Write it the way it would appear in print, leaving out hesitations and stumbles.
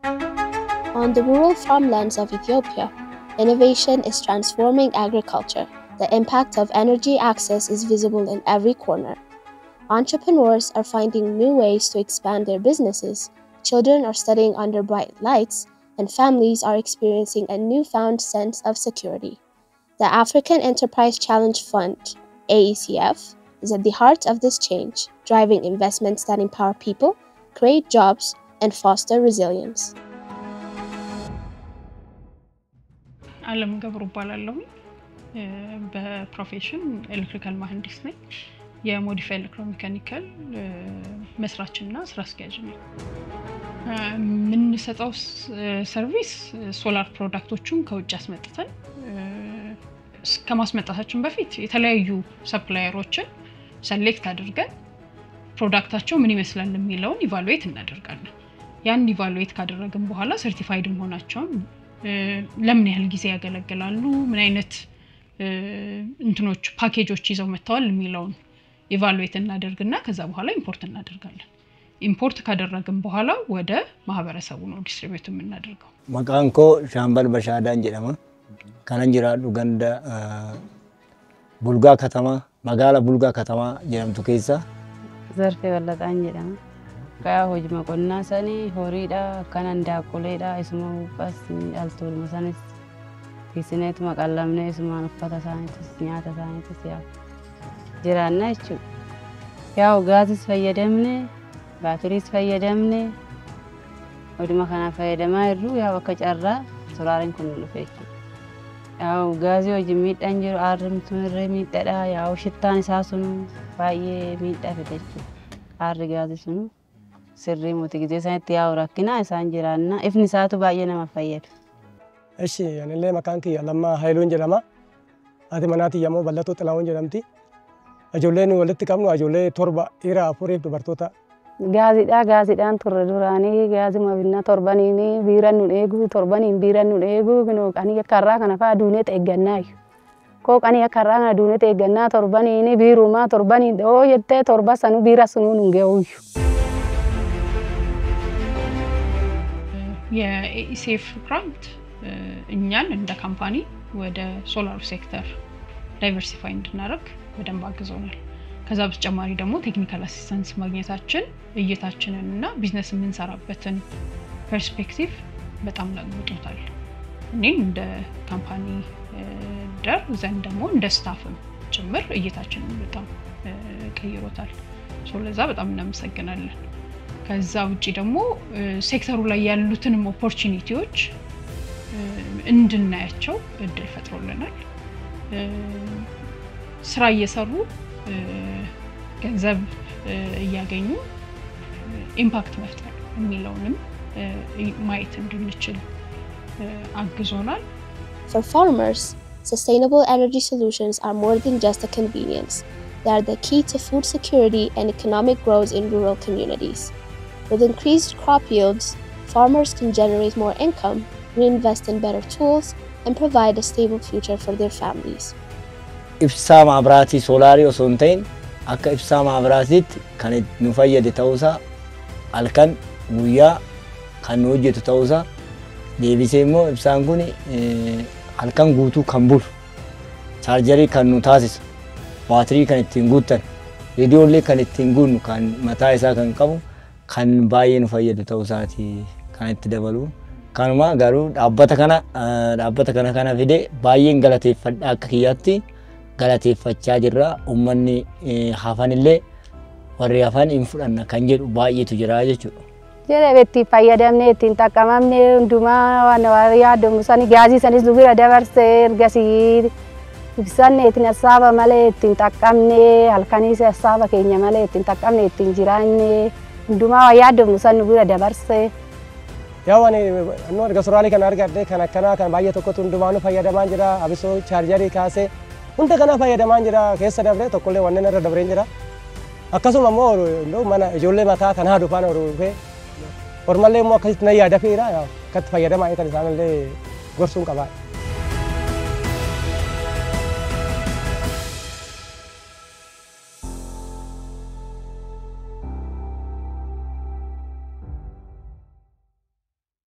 On the rural farmlands of Ethiopia, innovation is transforming agriculture. The impact of energy access is visible in every corner. Entrepreneurs are finding new ways to expand their businesses, children are studying under bright lights, and families are experiencing a newfound sense of security. The African Enterprise Challenge Fund, AECF, is at the heart of this change, driving investments that empower people, create jobs, and foster resilience. አለም ገብሩ ባላለው በፕሮፌሽን ኤሌክትሪካል መሐንዲስ ነኝ የሞዲፋይ ኤሌክትሮሜካኒካል መስራችና ስራ አስኪያጅ ነኝ ምን ሰጣው ሰርቪስ ሶላር ፕሮዳክቶችን ከውጭ አስመጥተን ከማስመጣታችን በፊት የተለያዩ ሰፕላየሮችን ሰሌክት አድርገን ፕሮዳክታቸው ምን ይመስላል የሚለውን ኢቫሉዌት እናደርጋለን ያን ኢቫሉዌት ካደረግን በኋላ ሰርቲፋይድ መሆናቸውን ለምን ያህል ጊዜ ያገለግላሉ ምን አይነት እንትኖች ፓኬጆች ይዘው መጥተዋል የሚለውን ኢቫሉዌት እናደርግና ከዛ በኋላ ኢምፖርት እናደርጋለን ኢምፖርት ካደረግን በኋላ ወደ ማህበረሰቡ ነው ዲስትሪቢዩት የምናደርገው መቃንኮ ሻምበል በሻዳን ጀደማ ካናንጅራሉ ገንዳ ቡልጋ ከተማ መጋላ ቡልጋ ከተማ ጀምቱ ከይሳ ዘርፌ ወለጣን ጀደማ kaya hojima qonna sani horiidha kana ndaaquleedha isuma bas altool masanis isineet maqallamne isuma uffata saanitis nyaata saanitis yaa jiraanna jechu yaa gaasis fayyadamne baatiriis fayyadamne hojima kana fayyadamaa irru yaa akka carraa solaarin kun dhufeechu yaa gaazii hojii miidhaan jiru aarrimtuun irree miidhadha yaa shittaan isaa sunu baay'ee miidhaa fidechu aarri gaazii sunu sirrii muti ጊዜ ሳይት ያው ረክና እሳን ጅራና ኢፍኒ ሳቱ ባየና ማፈየድ እሺ ያነለ መካንክ ያለማ ኃይሉን ጀለማ አቲ መናቲ ያሞ በለቶ ጥላውን ጀለምቲ አጆሌን ወልት ቀምኑ አጆሌ ቶርባ ኢራ ፎሬፍ በርቶታ ጋዚዳን ቱረ ዱራኒ ጋዚ ማብና ቶርባኒኒ ቢራኑ ዴጉ ቶርባኒን ቢራኑ ዴጉ ግኖ ቀኒ ከራ ከነፋ ዱኔ ተገናይ ኮ ቀኒ ከራ ከነ ዱኔ ተገና ቶርባኒኒ ቢሩማ ቶርባኒ ኦ የተ ቶርባ ሰኑ ቢራ ሰኑ ንገው የኢሲኤፍ ግራንት እኛን እንደ ካምፓኒ ወደ ሶላር ሴክተር ዳይቨርሲፋይ እንድናደርግ በደንብ አግዞናል ከዛ በተጨማሪ ደግሞ ቴክኒካል አሲስታንስ ማግኘታችን እይታችንንና ቢዝነስ የምንሰራበትን ፐርስፔክቲቭ በጣም ለውጦታል እኔም እንደ ካምፓኒ ደር ዘንድ ደግሞ እንደ ስታፍም ጭምር እይታችንን በጣም ቀይሮታል ስለዛ በጣም እናመሰግናለን ከዛ ውጪ ደግሞ ሴክተሩ ላይ ያሉትን ኦፖርቹኒቲዎች እንድናያቸው እድል ፈጥሮልናል ስራ እየሰሩ ገንዘብ እያገኙ ኢምፓክት መፍጠር የሚለውንም ማየት እንድንችል አግዞናል For farmers, sustainable energy solutions are more than just a convenience. They are the key to food security and economic growth in rural communities. With increased crop yields, farmers can generate more income, reinvest in better tools, and provide a stable future for their families. Ibsa mabrati solari osontain akka ibsa mabratit kan nu fayyade tawsa alkan guya kan hojjetu tawsa deebisemo ibsaan kun alkan guutu kan bulu chargerii kan nu taasisu baatirii kan ittiin guutan reediyoollee kan ittiin guunnu kan mataa isaa kan qabu kan baay'ee nu fayyadu ta'uusaati kan itti dabalu kanuma garuu dhaabbata kana fide baay'een galateeffadha akka kiyyaatti galateeffachaa jirra ummanni hafanillee warri hafan hin fudhanna kan jedhu baay'eetu jira jechuudha jere betti fayyadamne ittiin taqqamamne hundumaa waan yaadamu sani gaazii sanis dubira dabarse ergasi ibsanne ittiin asaba malee ittiin taqqamne halkanis asaba keenya malee ittiin taqqamne ittiin jiraanne hunduma yaadamu sanu bira dabarse yaawani anno erga soraali kan argadde kan akkana kan baay'ee tokkotu hundumaanu fayyadamaan jira abiso chargerii kaase hunda kana fayyadamaan jira keessa dabre tokkollee wanneen irra dabreen jira akkasuma immoo ndoo mana ijoollee mataa kan haadu faana dhufe ormallee immoo akkasitti na yaada fiira akkatti fayyadamaa kan isaanillee gorsuun qabaa